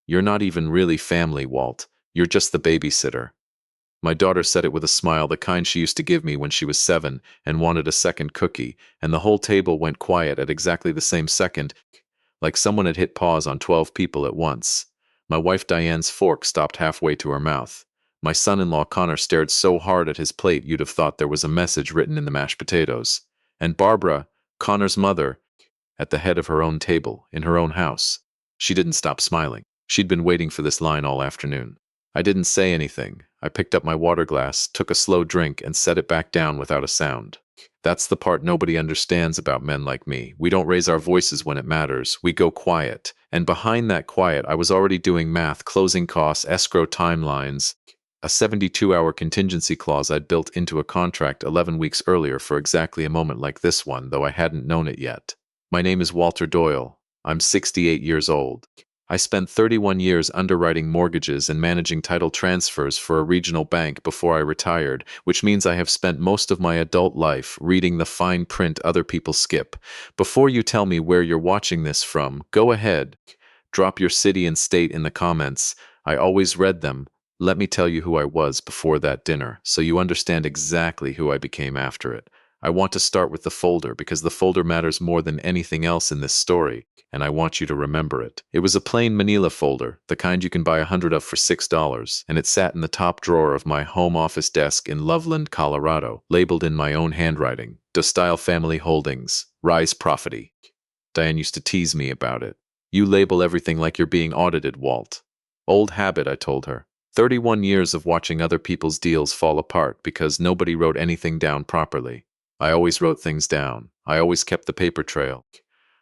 You're not even really family, Walt. You're just the babysitter. My daughter said it with a smile, the kind she used to give me when she was 7 and wanted a second cookie, and the whole table went quiet at exactly the same second, like someone had hit pause on 12 people at once. My wife Diane's fork stopped halfway to her mouth. My son-in-law Connor stared so hard at his plate you'd have thought there was a message written in the mashed potatoes. And Barbara, Connor's mother, at the head of her own table, in her own house. She didn't stop smiling. She'd been waiting for this line all afternoon. I didn't say anything. I picked up my water glass, took a slow drink, and set it back down without a sound. That's the part nobody understands about men like me. We don't raise our voices when it matters. We go quiet. And behind that quiet, I was already doing math, closing costs, escrow timelines, a 72-hour contingency clause I'd built into a contract 11 weeks earlier for exactly a moment like this one, though I hadn't known it yet. My name is Walter Doyle. I'm 68 years old. I spent 31 years underwriting mortgages and managing title transfers for a regional bank before I retired, which means I have spent most of my adult life reading the fine print other people skip. Before you tell me where you're watching this from, go ahead. Drop your city and state in the comments. I always read them. Let me tell you who I was before that dinner, so you understand exactly who I became after it. I want to start with the folder because the folder matters more than anything else in this story, and I want you to remember it. It was a plain manila folder, the kind you can buy 100 of for $6, and it sat in the top drawer of my home office desk in Loveland, Colorado, labeled in my own handwriting, Dostyle Family Holdings, Rise Property. Diane used to tease me about it. You label everything like you're being audited, Walt. Old habit, I told her. 31 years of watching other people's deals fall apart because nobody wrote anything down properly. I always wrote things down. I always kept the paper trail.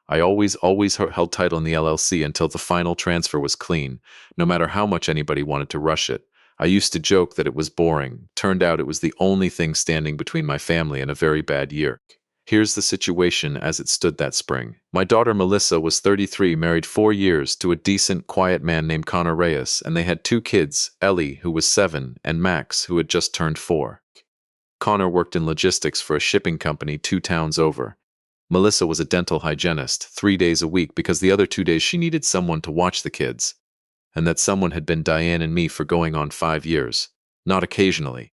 I always held title in the LLC until the final transfer was clean, no matter how much anybody wanted to rush it. I used to joke that it was boring. Turned out it was the only thing standing between my family and a very bad year. Here's the situation as it stood that spring. My daughter Melissa was 33, married 4 years to a decent, quiet man named Connor Reyes, and they had 2 kids, Ellie, who was 7, and Max, who had just turned 4. Connor worked in logistics for a shipping company 2 towns over. Melissa was a dental hygienist, 3 days a week because the other 2 days she needed someone to watch the kids. And that someone had been Diane and me for going on 5 years. Not occasionally.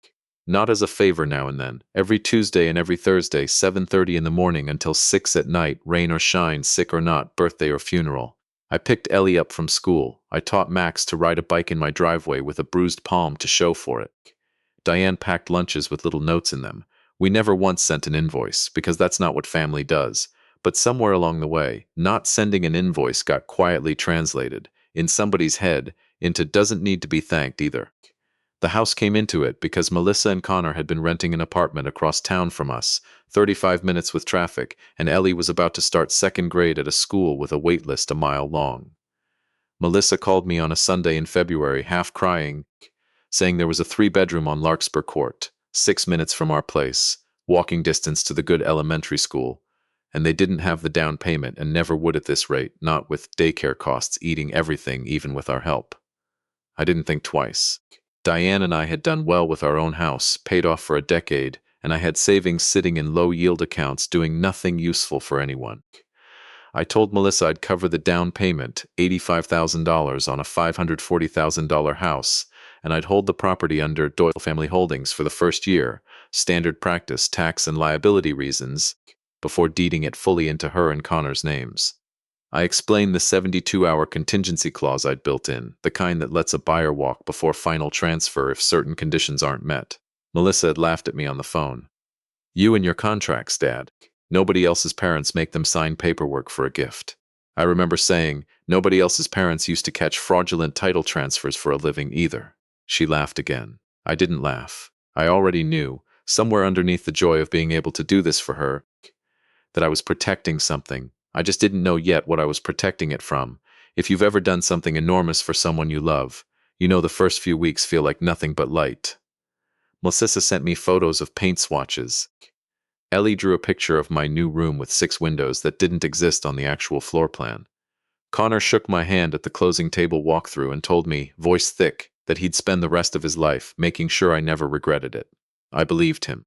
Not as a favor now and then. Every Tuesday and every Thursday, 7:30 in the morning until 6 at night, rain or shine, sick or not, birthday or funeral. I picked Ellie up from school. I taught Max to ride a bike in my driveway with a bruised palm to show for it. Diane packed lunches with little notes in them. We never once sent an invoice, because that's not what family does. But somewhere along the way, not sending an invoice got quietly translated, in somebody's head, into doesn't need to be thanked either. The house came into it because Melissa and Connor had been renting an apartment across town from us, 35 minutes with traffic, and Ellie was about to start 2nd grade at a school with a wait list a mile long. Melissa called me on a Sunday in February, half crying, saying there was a 3-bedroom on Larkspur Court, 6 minutes from our place, walking distance to the good elementary school, and they didn't have the down payment and never would at this rate, not with daycare costs eating everything, even with our help. I didn't think twice. Diane and I had done well with our own house, paid off for a decade, and I had savings sitting in low-yield accounts doing nothing useful for anyone. I told Melissa I'd cover the down payment, $85,000 on a $540,000 house, and I'd hold the property under Doyle Family Holdings for the first year, standard practice, tax and liability reasons, before deeding it fully into her and Connor's names. I explained the 72-hour contingency clause I'd built in, the kind that lets a buyer walk before final transfer if certain conditions aren't met. Melissa had laughed at me on the phone. You and your contracts, Dad. Nobody else's parents make them sign paperwork for a gift. I remember saying, nobody else's parents used to catch fraudulent title transfers for a living either. She laughed again. I didn't laugh. I already knew, somewhere underneath the joy of being able to do this for her, that I was protecting something. I just didn't know yet what I was protecting it from. If you've ever done something enormous for someone you love, you know the first few weeks feel like nothing but light. Melissa sent me photos of paint swatches. Ellie drew a picture of my new room with 6 windows that didn't exist on the actual floor plan. Connor shook my hand at the closing table walkthrough and told me, voice thick, that he'd spend the rest of his life making sure I never regretted it. I believed him.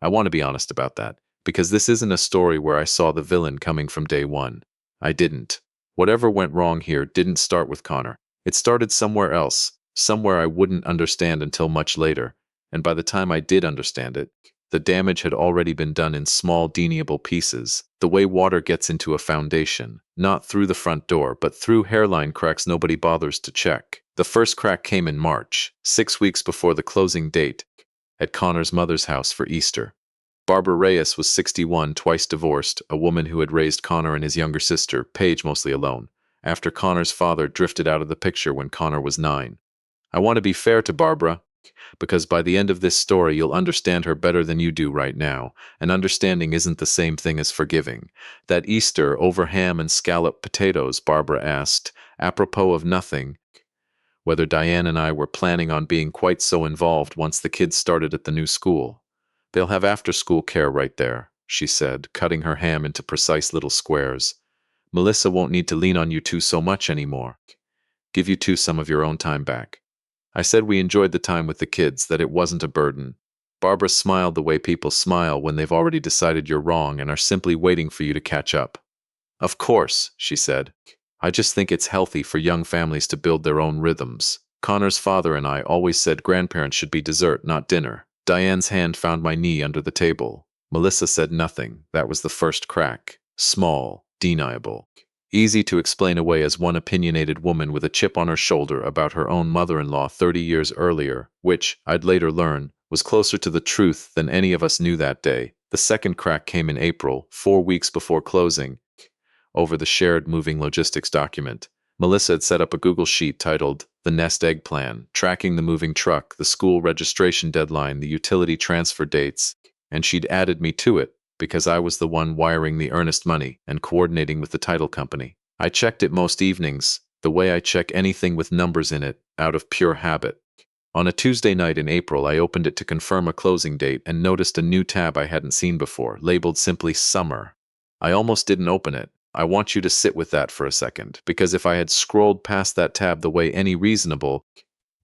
I want to be honest about that, because this isn't a story where I saw the villain coming from day one. I didn't. Whatever went wrong here didn't start with Connor. It started somewhere else, somewhere I wouldn't understand until much later, and by the time I did understand it, the damage had already been done in small, deniable pieces, the way water gets into a foundation, not through the front door, but through hairline cracks nobody bothers to check. The first crack came in March, 6 weeks before the closing date, at Connor's mother's house for Easter. Barbara Reyes was 61, twice divorced, a woman who had raised Connor and his younger sister, Paige, mostly alone, after Connor's father drifted out of the picture when Connor was 9. I want to be fair to Barbara, because by the end of this story you'll understand her better than you do right now, and understanding isn't the same thing as forgiving. That Easter, over ham and scalloped potatoes, Barbara asked, apropos of nothing, whether Diane and I were planning on being quite so involved once the kids started at the new school. They'll have after-school care right there, she said, cutting her ham into precise little squares. Melissa won't need to lean on you two so much anymore. Give you two some of your own time back. I said we enjoyed the time with the kids, that it wasn't a burden. Barbara smiled the way people smile when they've already decided you're wrong and are simply waiting for you to catch up. Of course, she said. I just think it's healthy for young families to build their own rhythms. Connor's father and I always said grandparents should be dessert, not dinner. Diane's hand found my knee under the table. Melissa said nothing. That was the first crack. Small, deniable. Easy to explain away as one opinionated woman with a chip on her shoulder about her own mother-in-law 30 years earlier, which, I'd later learn, was closer to the truth than any of us knew that day. The second crack came in April, 4 weeks before closing, over the shared moving logistics document. Melissa had set up a Google sheet titled The Nest Egg Plan, tracking the moving truck, the school registration deadline, the utility transfer dates, and she'd added me to it because I was the one wiring the earnest money and coordinating with the title company. I checked it most evenings, the way I check anything with numbers in it, out of pure habit. On a Tuesday night in April, I opened it to confirm a closing date and noticed a new tab I hadn't seen before, labeled simply Summer. I almost didn't open it. I want you to sit with that for a second, because if I had scrolled past that tab the way any reasonable,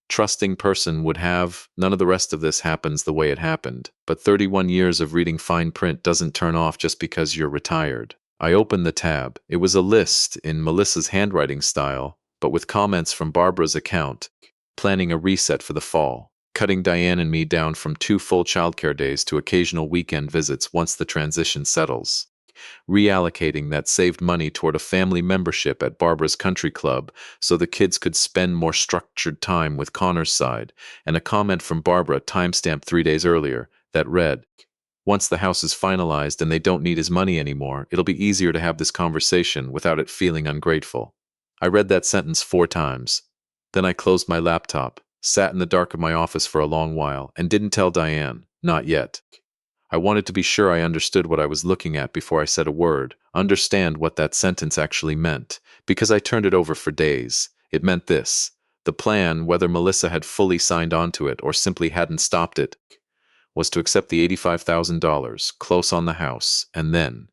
trusting person would have, none of the rest of this happens the way it happened. But 31 years of reading fine print doesn't turn off just because you're retired. I opened the tab. It was a list in Melissa's handwriting style, but with comments from Barbara's account, planning a reset for the fall, cutting Diane and me down from 2 full childcare days to occasional weekend visits once the transition settles, reallocating that saved money toward a family membership at Barbara's country club so the kids could spend more structured time with Connor's side, and a comment from Barbara timestamped 3 days earlier that read, once the house is finalized and they don't need his money anymore, it'll be easier to have this conversation without it feeling ungrateful. I read that sentence 4 times. Then I closed my laptop, sat in the dark of my office for a long while, and didn't tell Diane, not yet. I wanted to be sure I understood what I was looking at before I said a word, understand what that sentence actually meant, because I turned it over for days. It meant this. The plan, whether Melissa had fully signed on to it or simply hadn't stopped it, was to accept the $85,000, close on the house, and then,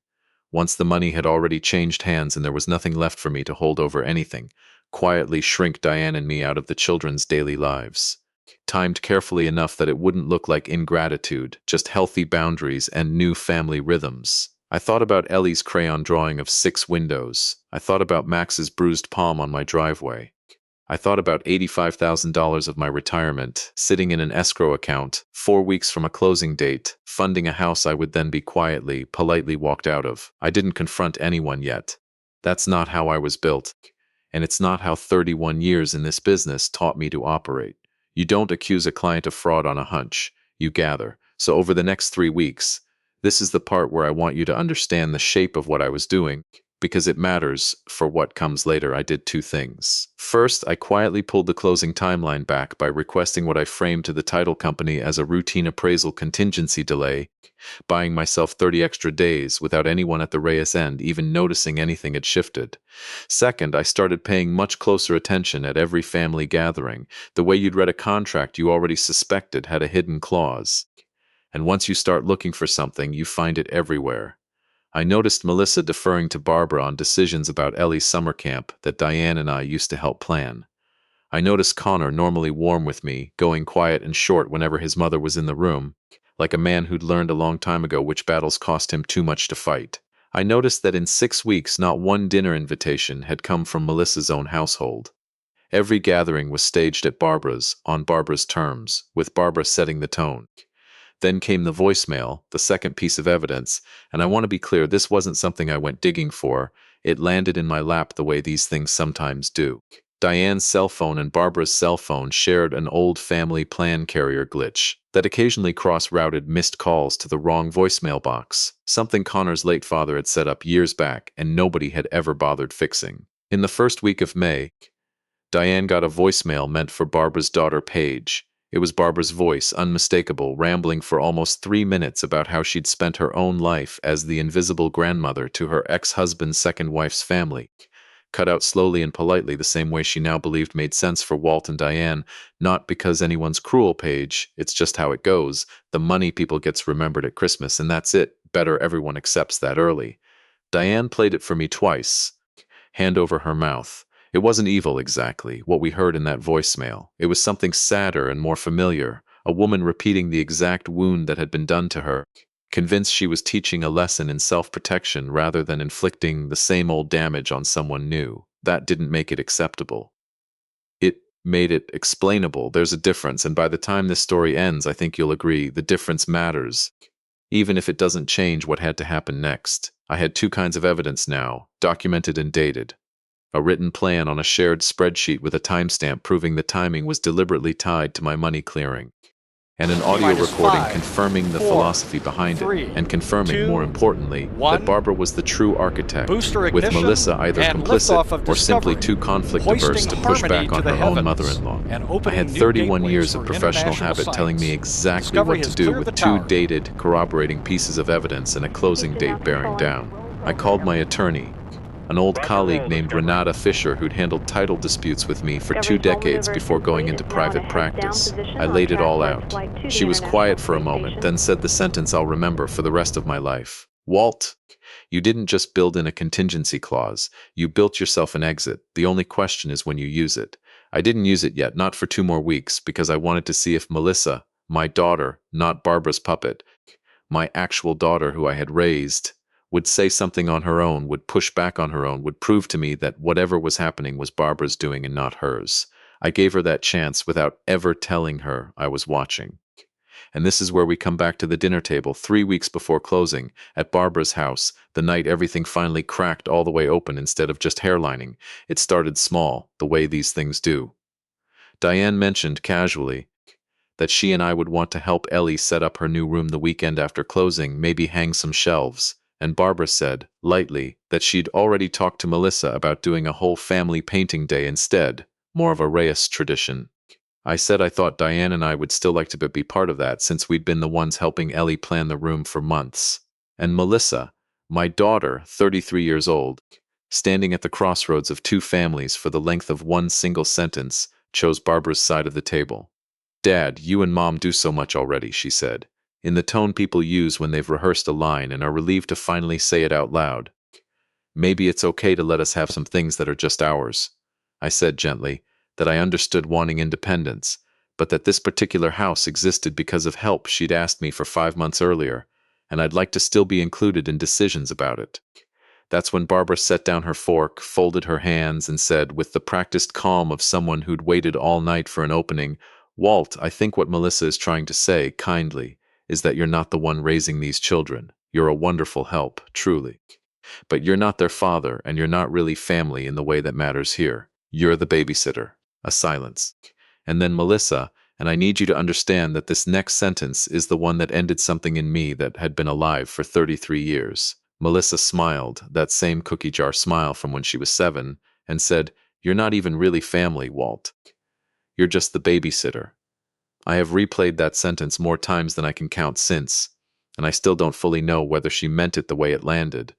once the money had already changed hands and there was nothing left for me to hold over anything, quietly shrink Diane and me out of the children's daily lives. Timed carefully enough that it wouldn't look like ingratitude, just healthy boundaries and new family rhythms. I thought about Ellie's crayon drawing of 6 windows. I thought about Max's bruised palm on my driveway. I thought about $85,000 of my retirement, sitting in an escrow account, 4 weeks from a closing date, funding a house I would then be quietly, politely walked out of. I didn't confront anyone yet. That's not how I was built, and it's not how 31 years in this business taught me to operate. You don't accuse a client of fraud on a hunch, you gather. So over the next 3 weeks, this is the part where I want you to understand the shape of what I was doing, because it matters for what comes later. I did 2 things. First, I quietly pulled the closing timeline back by requesting what I framed to the title company as a routine appraisal contingency delay, buying myself 30 extra days without anyone at the Reyes end even noticing anything had shifted. Second, I started paying much closer attention at every family gathering, the way you'd read a contract you already suspected had a hidden clause. And once you start looking for something, you find it everywhere. I noticed Melissa deferring to Barbara on decisions about Ellie's summer camp that Diane and I used to help plan. I noticed Connor, normally warm with me, going quiet and short whenever his mother was in the room, like a man who'd learned a long time ago which battles cost him too much to fight. I noticed that in 6 weeks not one dinner invitation had come from Melissa's own household. Every gathering was staged at Barbara's, on Barbara's terms, with Barbara setting the tone. Then came the voicemail, the second piece of evidence, and I want to be clear, this wasn't something I went digging for. It landed in my lap the way these things sometimes do. Diane's cell phone and Barbara's cell phone shared an old family plan carrier glitch that occasionally cross-routed missed calls to the wrong voicemail box, something Connor's late father had set up years back and nobody had ever bothered fixing. In the first week of May, Diane got a voicemail meant for Barbara's daughter Paige. It was Barbara's voice, unmistakable, rambling for almost 3 minutes about how she'd spent her own life as the invisible grandmother to her ex-husband's second wife's family, cut out slowly and politely the same way she now believed made sense for Walt and Diane, not because anyone's cruel, Paige, it's just how it goes. The money people gets remembered at Christmas, and that's it. Better everyone accepts that early. Diane played it for me twice, hand over her mouth. It wasn't evil exactly, what we heard in that voicemail. It was something sadder and more familiar, a woman repeating the exact wound that had been done to her, convinced she was teaching a lesson in self-protection rather than inflicting the same old damage on someone new. That didn't make it acceptable. It made it explainable. There's a difference, and by the time this story ends, I think you'll agree, the difference matters, even if it doesn't change what had to happen next. I had two kinds of evidence now, documented and dated. A written plan on a shared spreadsheet with a timestamp proving the timing was deliberately tied to my money clearing, and an audio recording confirming the philosophy behind it, and confirming, more importantly, that Barbara was the true architect, with Melissa either complicit or simply too conflict-averse to push back on her own mother-in-law. I had 31 years of professional habit telling me exactly what to do with two dated, corroborating pieces of evidence and a closing date bearing down. I called my attorney, an old colleague named Renata Fisher who'd handled title disputes with me for 2 decades before going into private practice. I laid it all out. She was quiet for a moment, then said the sentence I'll remember for the rest of my life. Walt, you didn't just build in a contingency clause. You built yourself an exit. The only question is when you use it. I didn't use it yet, not for 2 more weeks, because I wanted to see if Melissa, my daughter, not Barbara's puppet, my actual daughter who I had raised, would say something on her own, would push back on her own, would prove to me that whatever was happening was Barbara's doing and not hers. I gave her that chance without ever telling her I was watching. And this is where we come back to the dinner table 3 weeks before closing, at Barbara's house, the night everything finally cracked all the way open instead of just hairlining. It started small, the way these things do. Diane mentioned casually that she and I would want to help Ellie set up her new room the weekend after closing, maybe hang some shelves. And Barbara said, lightly, that she'd already talked to Melissa about doing a whole family painting day instead, more of a Reyes tradition. I said I thought Diane and I would still like to be part of that since we'd been the ones helping Ellie plan the room for months. And Melissa, my daughter, 33 years old, standing at the crossroads of 2 families for the length of 1 single sentence, chose Barbara's side of the table. Dad, you and Mom do so much already, she said, in the tone people use when they've rehearsed a line and are relieved to finally say it out loud. Maybe it's okay to let us have some things that are just ours. I said gently that I understood wanting independence, but that this particular house existed because of help she'd asked me for 5 months earlier, and I'd like to still be included in decisions about it. That's when Barbara set down her fork, folded her hands, and said, with the practiced calm of someone who'd waited all night for an opening, Walt, I think what Melissa is trying to say, kindly, is that you're not the one raising these children. You're a wonderful help, truly. But you're not their father, and you're not really family in the way that matters here. You're the babysitter. A silence. And then Melissa, and I need you to understand that this next sentence is the one that ended something in me that had been alive for 33 years. Melissa smiled, that same cookie jar smile from when she was 7, and said, You're not even really family, Walt. You're just the babysitter. I have replayed that sentence more times than I can count since, and I still don't fully know whether she meant it the way it landed,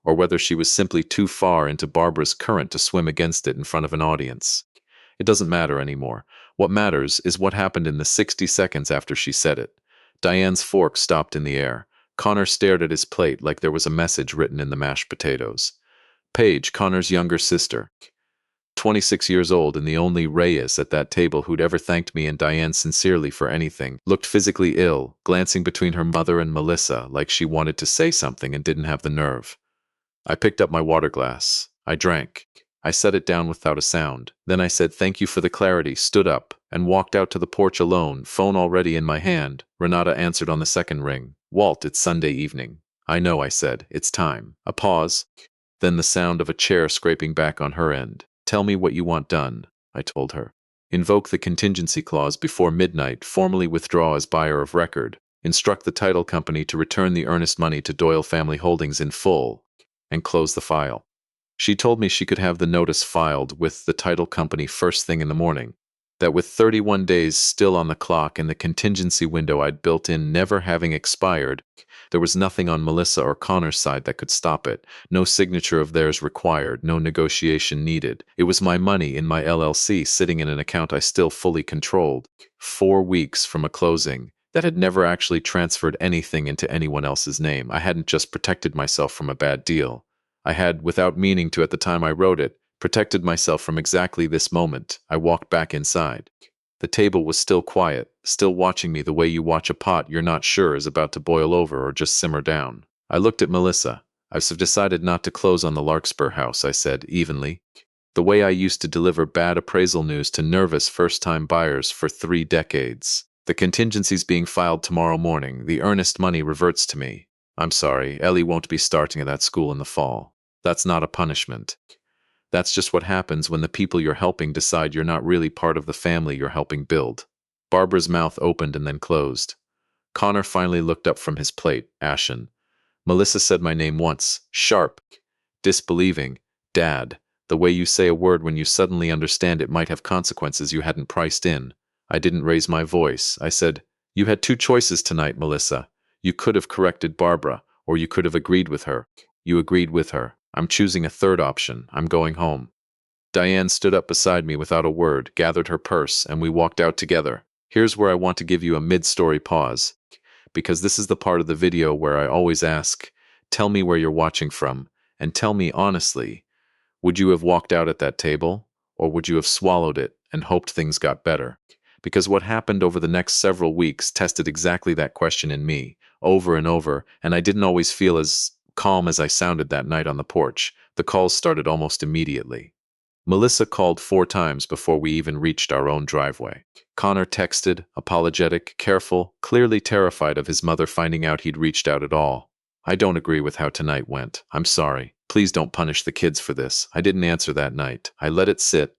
or whether she was simply too far into Barbara's current to swim against it in front of an audience. It doesn't matter anymore. What matters is what happened in the 60 seconds after she said it. Diane's fork stopped in the air. Connor stared at his plate like there was a message written in the mashed potatoes. Paige, Connor's younger sister, 26 years old and the only Reyes at that table who'd ever thanked me and Diane sincerely for anything, looked physically ill, glancing between her mother and Melissa like she wanted to say something and didn't have the nerve. I picked up my water glass. I drank. I set it down without a sound. Then I said thank you for the clarity, stood up, and walked out to the porch alone, phone already in my hand. Renata answered on the second ring. Walt, it's Sunday evening. I know, I said. It's time. A pause. Then the sound of a chair scraping back on her end. Tell me what you want done, I told her. Invoke the contingency clause before midnight, formally withdraw as buyer of record, instruct the title company to return the earnest money to Doyle Family Holdings in full, and close the file. She told me she could have the notice filed with the title company first thing in the morning, that with 31 days still on the clock and the contingency window I'd built in never having expired, there was nothing on Melissa or Connor's side that could stop it. No signature of theirs required, no negotiation needed. It was my money in my LLC sitting in an account I still fully controlled. 4 weeks from a closing that had never actually transferred anything into anyone else's name. I hadn't just protected myself from a bad deal. I had, without meaning to at the time I wrote it, protected myself from exactly this moment. I walked back inside. The table was still quiet, still watching me the way you watch a pot you're not sure is about to boil over or just simmer down. I looked at Melissa. I've decided not to close on the Larkspur house, I said, evenly. The way I used to deliver bad appraisal news to nervous first-time buyers for 3 decades. The contingency's being filed tomorrow morning. The earnest money reverts to me. I'm sorry, Ellie won't be starting at that school in the fall. That's not a punishment. That's just what happens when the people you're helping decide you're not really part of the family you're helping build. Barbara's mouth opened and then closed. Connor finally looked up from his plate, ashen. Melissa said my name once, sharp, disbelieving. Dad, the way you say a word when you suddenly understand it might have consequences you hadn't priced in. I didn't raise my voice. I said, you had 2 choices tonight, Melissa. You could have corrected Barbara, or you could have agreed with her. You agreed with her. I'm choosing a third option. I'm going home. Diane stood up beside me without a word, gathered her purse, and we walked out together. Here's where I want to give you a mid-story pause, because this is the part of the video where I always ask, tell me where you're watching from, and tell me honestly, would you have walked out at that table, or would you have swallowed it and hoped things got better? Because what happened over the next several weeks tested exactly that question in me, over and over, and I didn't always feel as calm as I sounded that night on the porch. The calls started almost immediately. Melissa called 4 times before we even reached our own driveway. Connor texted, apologetic, careful, clearly terrified of his mother finding out he'd reached out at all. I don't agree with how tonight went. I'm sorry. Please don't punish the kids for this. I didn't answer that night. I let it sit,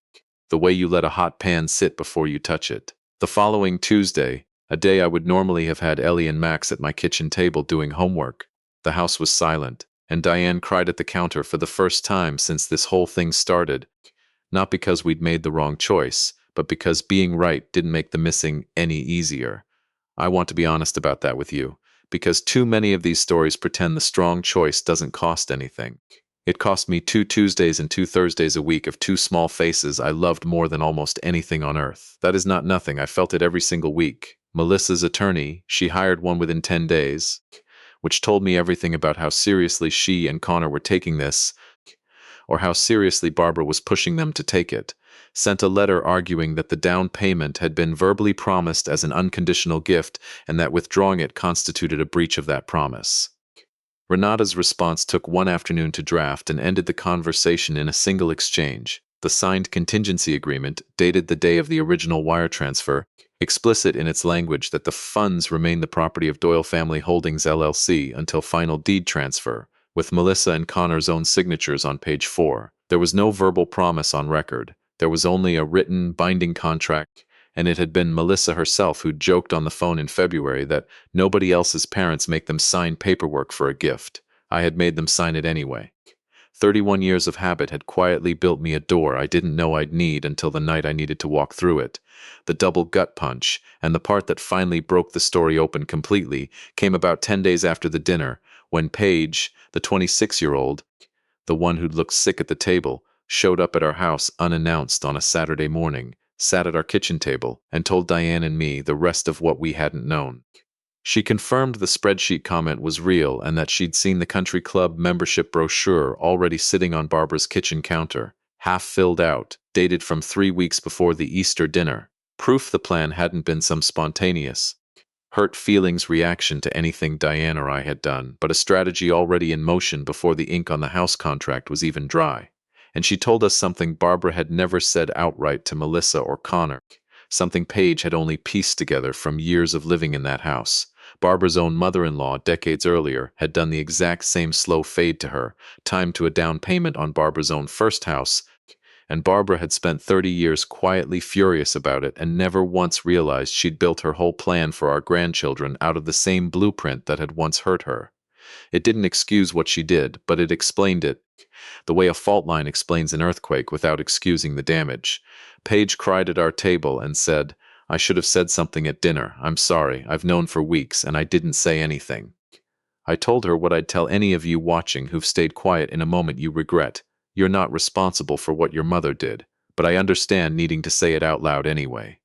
the way you let a hot pan sit before you touch it. The following Tuesday, a day I would normally have had Ellie and Max at my kitchen table doing homework, the house was silent, and Diane cried at the counter for the first time since this whole thing started. Not because we'd made the wrong choice, but because being right didn't make the missing any easier. I want to be honest about that with you, because too many of these stories pretend the strong choice doesn't cost anything. It cost me 2 Tuesdays and 2 Thursdays a week of 2 small faces I loved more than almost anything on earth. That is not nothing. I felt it every single week. Melissa's attorney, she hired one within 10 days, which told me everything about how seriously she and Connor were taking this, or how seriously Barbara was pushing them to take it, sent a letter arguing that the down payment had been verbally promised as an unconditional gift and that withdrawing it constituted a breach of that promise. Renata's response took 1 afternoon to draft and ended the conversation in a single exchange. The signed contingency agreement, dated the day of the original wire transfer, explicit in its language that the funds remain the property of Doyle Family Holdings LLC until final deed transfer, with Melissa and Connor's own signatures on page 4. There was no verbal promise on record. There was only a written, binding contract, and it had been Melissa herself who joked on the phone in February that nobody else's parents make them sign paperwork for a gift. I had made them sign it anyway. 31 years of habit had quietly built me a door I didn't know I'd need until the night I needed to walk through it. The double gut punch, and the part that finally broke the story open completely, came about 10 days after the dinner, when Paige, the 26-year-old, the one who'd looked sick at the table, showed up at our house unannounced on a Saturday morning, sat at our kitchen table, and told Diane and me the rest of what we hadn't known. She confirmed the spreadsheet comment was real and that she'd seen the country club membership brochure already sitting on Barbara's kitchen counter, half filled out, dated from 3 weeks before the Easter dinner. Proof the plan hadn't been some spontaneous, hurt feelings reaction to anything Diane or I had done, but a strategy already in motion before the ink on the house contract was even dry. And she told us something Barbara had never said outright to Melissa or Connor, something Paige had only pieced together from years of living in that house. Barbara's own mother-in-law, decades earlier, had done the exact same slow fade to her, timed to a down payment on Barbara's own first house, and Barbara had spent 30 years quietly furious about it and never once realized she'd built her whole plan for our grandchildren out of the same blueprint that had once hurt her. It didn't excuse what she did, but it explained it, the way a fault line explains an earthquake without excusing the damage. Paige cried at our table and said, "I should have said something at dinner. I'm sorry. I've known for weeks, and I didn't say anything." I told her what I'd tell any of you watching who've stayed quiet in a moment you regret. You're not responsible for what your mother did, but I understand needing to say it out loud anyway.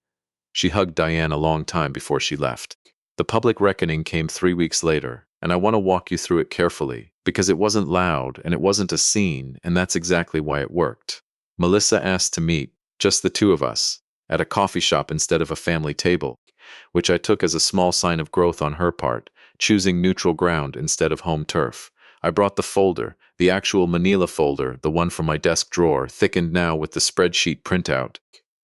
She hugged Diane a long time before she left. The public reckoning came 3 weeks later, and I want to walk you through it carefully, because it wasn't loud and it wasn't a scene, and that's exactly why it worked. Melissa asked to meet, just the two of us, at a coffee shop instead of a family table, which I took as a small sign of growth on her part, choosing neutral ground instead of home turf. I brought the folder, the actual manila folder, the one from my desk drawer, thickened now with the spreadsheet printout,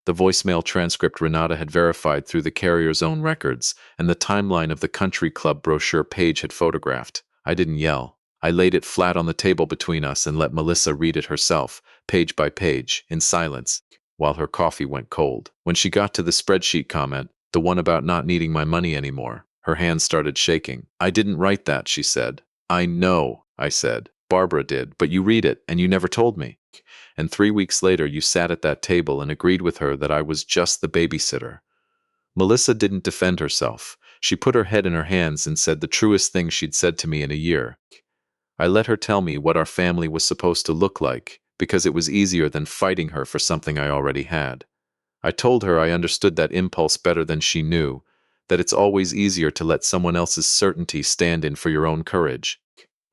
the voicemail transcript Renata had verified through the carrier's own records, and the timeline of the country club brochure Paige had photographed. I didn't yell. I laid it flat on the table between us and let Melissa read it herself, page by page, in silence, while her coffee went cold. When she got to the spreadsheet comment, the one about not needing my money anymore, her hands started shaking. "I didn't write that," she said. "I know," I said. "Barbara did, but you read it, and you never told me. And 3 weeks later you sat at that table and agreed with her that I was just the babysitter." Melissa didn't defend herself. She put her head in her hands and said the truest thing she'd said to me in a year. I let her tell me what our family was supposed to look like, because it was easier than fighting her for something I already had. I told her I understood that impulse better than she knew, that it's always easier to let someone else's certainty stand in for your own courage,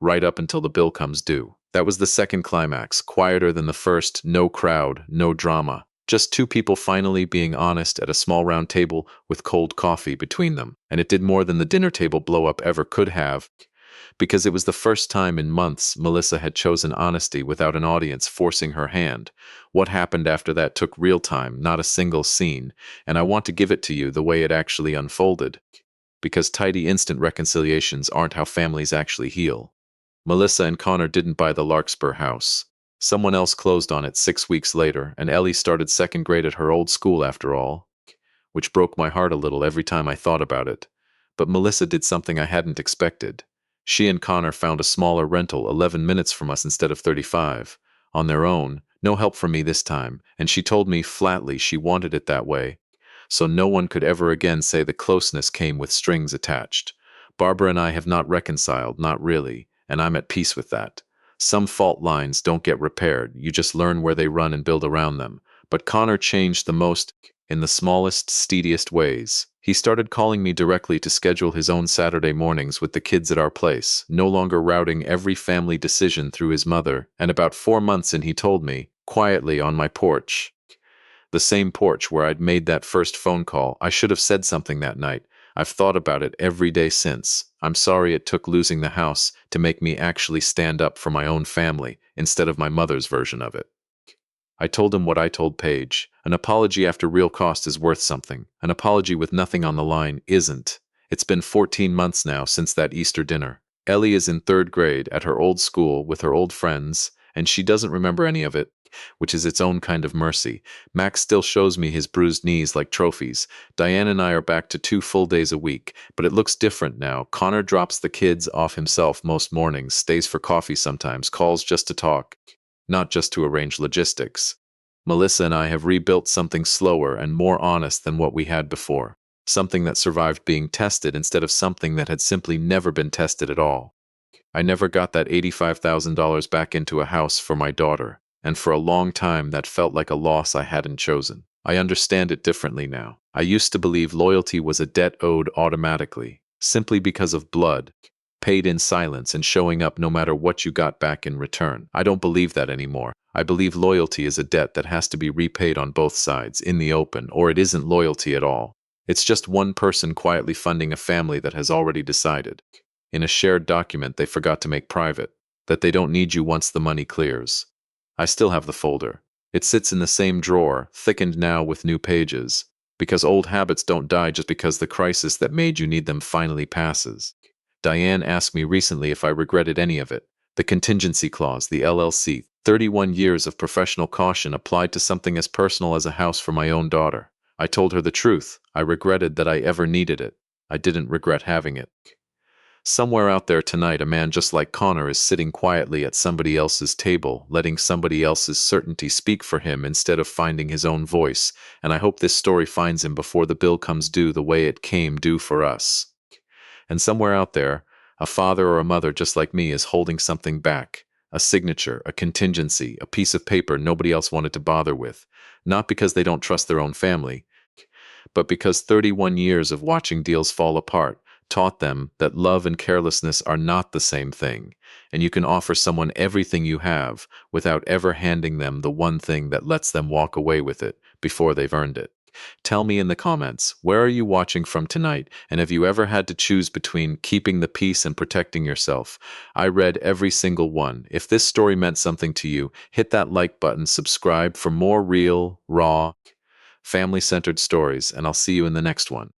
right up until the bill comes due. That was the second climax, quieter than the first, no crowd, no drama. Just two people finally being honest at a small round table with cold coffee between them. And it did more than the dinner table blow-up ever could have, because it was the first time in months Melissa had chosen honesty without an audience forcing her hand. What happened after that took real time, not a single scene, and I want to give it to you the way it actually unfolded, because tidy instant reconciliations aren't how families actually heal. Melissa and Connor didn't buy the Larkspur house. Someone else closed on it 6 weeks later, and Ellie started second grade at her old school after all, which broke my heart a little every time I thought about it. But Melissa did something I hadn't expected. She and Connor found a smaller rental 11 minutes from us instead of 35. On their own, no help from me this time, and she told me flatly she wanted it that way, so no one could ever again say the closeness came with strings attached. Barbara and I have not reconciled, not really, and I'm at peace with that. Some fault lines don't get repaired, you just learn where they run and build around them. But Connor changed the most in the smallest, steadiest ways. He started calling me directly to schedule his own Saturday mornings with the kids at our place, no longer routing every family decision through his mother, and about 4 months in he told me, quietly on my porch, the same porch where I'd made that first phone call, "I should have said something that night. I've thought about it every day since. I'm sorry it took losing the house to make me actually stand up for my own family instead of my mother's version of it." I told him what I told Paige. An apology after real cost is worth something. An apology with nothing on the line isn't. It's been 14 months now since that Easter dinner. Ellie is in 3rd grade at her old school with her old friends, and she doesn't remember any of it, which is its own kind of mercy. Max still shows me his bruised knees like trophies. Diane and I are back to 2 full days a week, but it looks different now. Connor drops the kids off himself most mornings, stays for coffee sometimes, calls just to talk, not just to arrange logistics. Melissa and I have rebuilt something slower and more honest than what we had before. Something that survived being tested instead of something that had simply never been tested at all. I never got that $85,000 back into a house for my daughter, and for a long time that felt like a loss I hadn't chosen. I understand it differently now. I used to believe loyalty was a debt owed automatically, simply because of blood, paid in silence and showing up no matter what you got back in return. I don't believe that anymore. I believe loyalty is a debt that has to be repaid on both sides, in the open, or it isn't loyalty at all. It's just one person quietly funding a family that has already decided, in a shared document they forgot to make private, that they don't need you once the money clears. I still have the folder. It sits in the same drawer, thickened now with new pages. Because old habits don't die just because the crisis that made you need them finally passes. Diane asked me recently if I regretted any of it. The contingency clause, the LLC, 31 years of professional caution applied to something as personal as a house for my own daughter. I told her the truth. I regretted that I ever needed it. I didn't regret having it. Somewhere out there tonight, a man just like Connor is sitting quietly at somebody else's table, letting somebody else's certainty speak for him instead of finding his own voice, and I hope this story finds him before the bill comes due the way it came due for us. And somewhere out there, a father or a mother just like me is holding something back. A signature, a contingency, a piece of paper nobody else wanted to bother with. Not because they don't trust their own family, but because 31 years of watching deals fall apart taught them that love and carelessness are not the same thing, and you can offer someone everything you have without ever handing them the one thing that lets them walk away with it before they've earned it. Tell me in the comments, where are you watching from tonight, and have you ever had to choose between keeping the peace and protecting yourself? I read every single one. If this story meant something to you, hit that like button, subscribe for more real, raw, family-centered stories, and I'll see you in the next one.